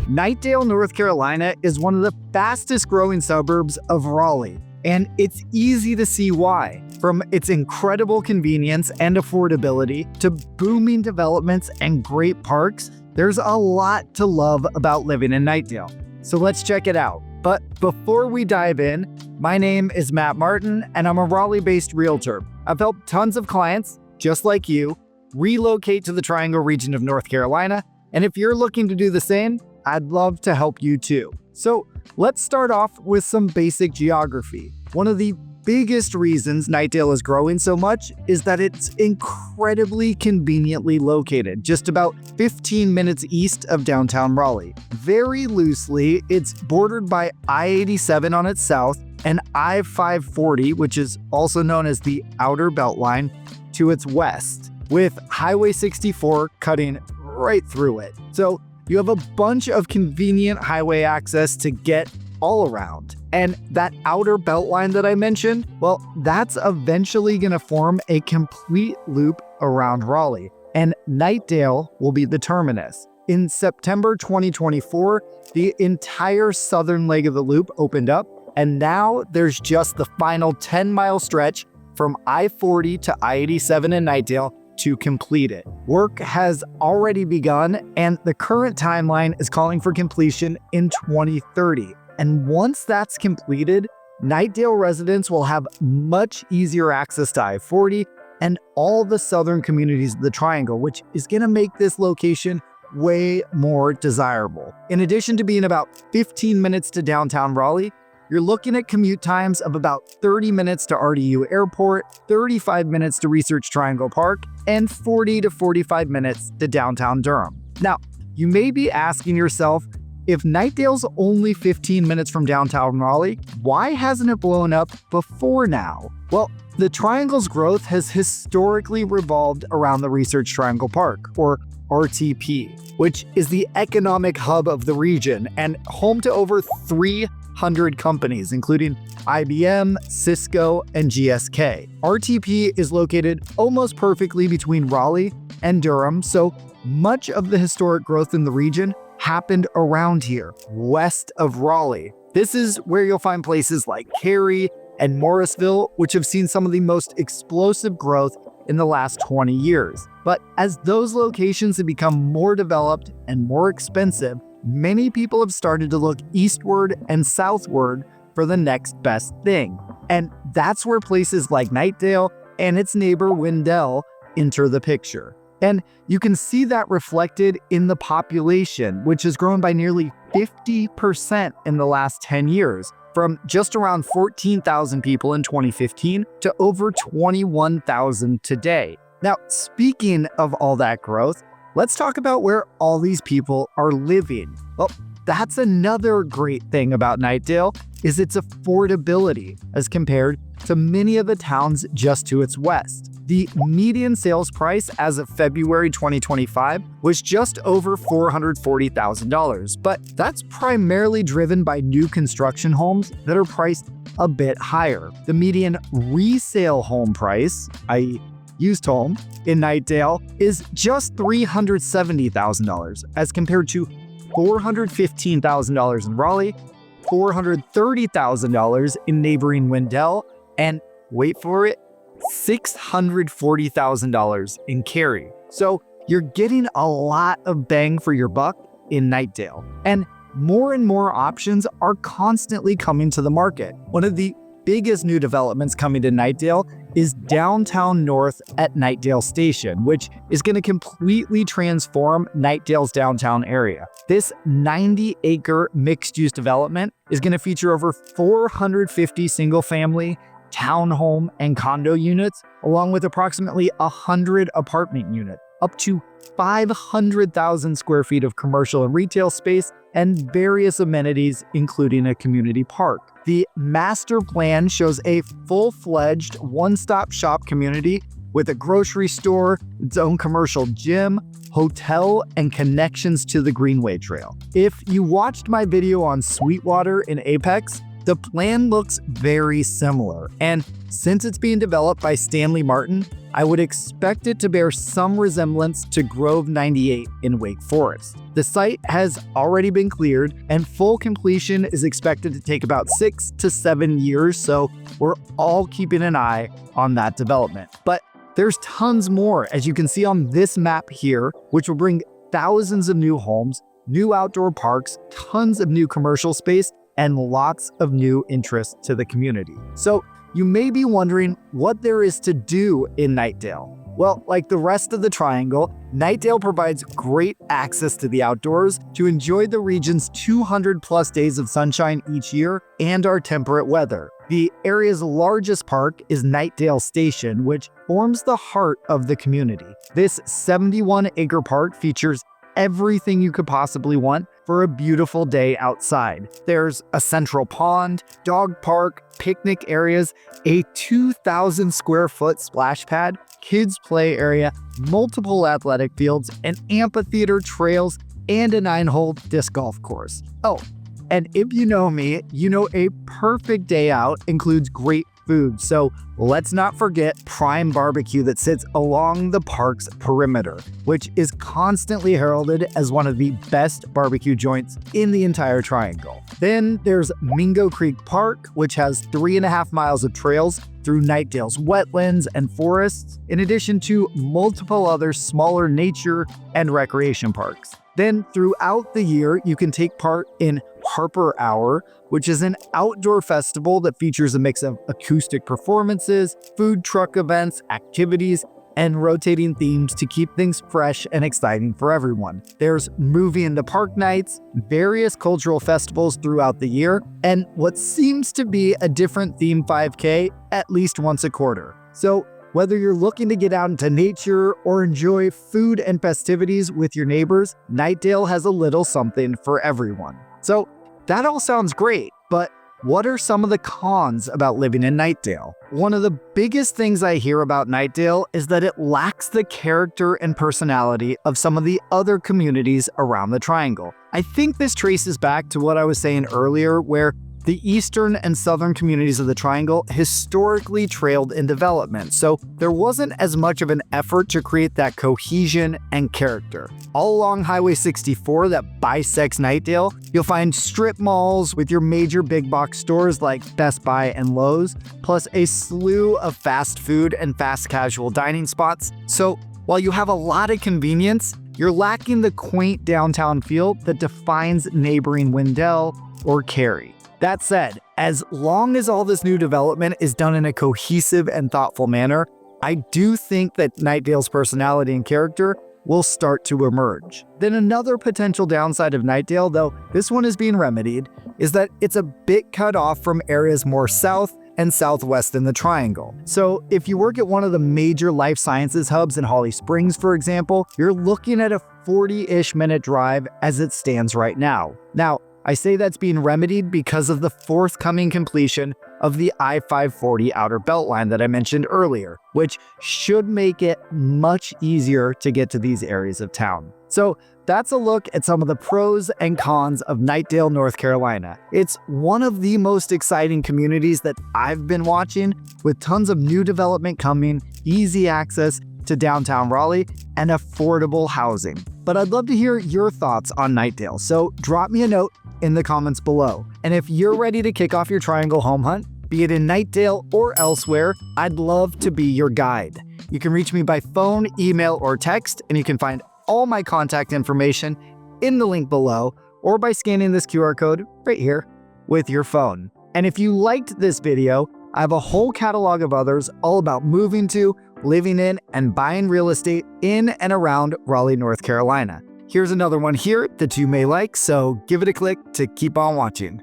Knightdale, North Carolina is one of the fastest growing suburbs of Raleigh, and it's easy to see why. From its incredible convenience and affordability to booming developments and great parks, there's a lot to love about living in Knightdale. So let's check it out. But before we dive in, my name is Matt Martin, and I'm a Raleigh-based realtor. I've helped tons of clients, just like you, relocate to the Triangle region of North Carolina, and if you're looking to do the same, I'd love to help you too. So let's start off with some basic geography. One of the biggest reasons Knightdale is growing so much is that it's incredibly conveniently located, just about 15 minutes east of downtown Raleigh. Very loosely, it's bordered by I-87 on its south and I-540, which is also known as the Outer Beltline, to its west, with Highway 64 cutting right through it. So you have a bunch of convenient highway access to get all around. And that outer beltline that I mentioned, well, that's eventually going to form a complete loop around Raleigh, and Knightdale will be the terminus. In September 2024, the entire southern leg of the loop opened up, and now there's just the final 10-mile stretch from I-40 to I-87 in Knightdale to complete it. Work has already begun, and the current timeline is calling for completion in 2030. And once that's completed, Knightdale residents will have much easier access to I-40 and all the southern communities of the Triangle, which is going to make this location way more desirable. In addition to being about 15 minutes to downtown Raleigh, you're looking at commute times of about 30 minutes to RDU Airport, 35 minutes to Research Triangle Park, and 40 to 45 minutes to downtown Durham. Now, you may be asking yourself, if Knightdale's only 15 minutes from downtown Raleigh, why hasn't it blown up before now? Well, the Triangle's growth has historically revolved around the Research Triangle Park, or RTP, which is the economic hub of the region and home to over 300 companies, including IBM, Cisco, and GSK. RTP is located almost perfectly between Raleigh and Durham, so much of the historic growth in the region happened around here, west of Raleigh. This is where you'll find places like Cary and Morrisville, which have seen some of the most explosive growth in the last 20 years. But as those locations have become more developed and more expensive, many people have started to look eastward and southward for the next best thing. And that's where places like Knightdale and its neighbor Wendell enter the picture. And you can see that reflected in the population, which has grown by nearly 50% in the last 10 years, from just around 14,000 people in 2015 to over 21,000 today. Now, speaking of all that growth, let's talk about where all these people are living. Well, that's another great thing about Knightdale, is its affordability as compared to many of the towns just to its west. The median sales price as of February 2025 was just over $440,000, but that's primarily driven by new construction homes that are priced a bit higher. The median resale home price, i.e. used home, in Knightdale is just $370,000 as compared to $415,000 in Raleigh, $430,000 in neighboring Wendell, and wait for it, $640,000 in Cary. So you're getting a lot of bang for your buck in Knightdale. And more options are constantly coming to the market. One of the biggest new developments coming to Knightdale is downtown north at Knightdale Station, which is going to completely transform Knightdale's downtown area. This 90-acre mixed-use development is going to feature over 450 single-family, townhome, and condo units, along with approximately 100 apartment units, up to 500,000 square feet of commercial and retail space, and various amenities, including a community park. The master plan shows a full-fledged one-stop shop community with a grocery store, its own commercial gym, hotel, and connections to the Greenway Trail. If you watched my video on Sweetwater in Apex, The plan looks very similar, and since it's being developed by Stanley Martin, I would expect it to bear some resemblance to Grove 98 in Wake Forest. The site has already been cleared, and full completion is expected to take about 6 to 7 years, so we're all keeping an eye on that development. But there's tons more, as you can see on this map here, which will bring thousands of new homes, new outdoor parks, tons of new commercial space, and lots of new interest to the community. So you may be wondering what there is to do in Knightdale. Well, like the rest of the Triangle, Knightdale provides great access to the outdoors to enjoy the region's 200+ days of sunshine each year and our temperate weather. The area's largest park is Knightdale Station, which forms the heart of the community. This 71-acre park features everything you could possibly want for a beautiful day outside. There's a central pond, dog park, picnic areas, a 2,000 square foot splash pad, kids play area, multiple athletic fields, an amphitheater, trails, and a 9-hole disc golf course. Oh, and if you know me, you know a perfect day out includes great food, so let's not forget prime barbecue that sits along the park's perimeter, which is constantly heralded as one of the best barbecue joints in the entire Triangle. Then there's Mingo Creek Park, which has 3.5 miles of trails through Knightdale's wetlands and forests, in addition to multiple other smaller nature and recreation parks. Then throughout the year, you can take part in Harper Hour, which is an outdoor festival that features a mix of acoustic performances, food truck events, activities, and rotating themes to keep things fresh and exciting for everyone. There's movie in the park nights, various cultural festivals throughout the year, and what seems to be a different theme 5K at least once a quarter. So whether you're looking to get out into nature or enjoy food and festivities with your neighbors, Knightdale has a little something for everyone. So that all sounds great, but what are some of the cons about living in Knightdale? One of the biggest things I hear about Knightdale is that it lacks the character and personality of some of the other communities around the Triangle. I think this traces back to what I was saying earlier, where the eastern and southern communities of the Triangle historically trailed in development, so there wasn't as much of an effort to create that cohesion and character. All along Highway 64 that bisects Knightdale, you'll find strip malls with your major big box stores like Best Buy and Lowe's, plus a slew of fast food and fast casual dining spots. So while you have a lot of convenience, you're lacking the quaint downtown feel that defines neighboring Wendell or Cary. That said, as long as all this new development is done in a cohesive and thoughtful manner, I do think that Knightdale's personality and character will start to emerge. Then another potential downside of Knightdale, though this one is being remedied, is that it's a bit cut off from areas more south and southwest in the Triangle. So if you work at one of the major life sciences hubs in Holly Springs, for example, you're looking at a 40-ish minute drive as it stands right now. Now, I say that's being remedied because of the forthcoming completion of the I-540 Outer Beltline that I mentioned earlier, which should make it much easier to get to these areas of town. So that's a look at some of the pros and cons of Knightdale, North Carolina. It's one of the most exciting communities that I've been watching, with tons of new development coming, easy access to downtown Raleigh, and affordable housing. But I'd love to hear your thoughts on Knightdale, so drop me a note in the comments below. And if you're ready to kick off your Triangle home hunt, be it in Knightdale or elsewhere, I'd love to be your guide. You can reach me by phone, email, or text, and you can find all my contact information in the link below, or by scanning this QR code right here with your phone. And if you liked this video, I have a whole catalog of others all about moving to, living in, and buying real estate in and around Raleigh, North Carolina. Here's another one here that you may like, so give it a click to keep on watching.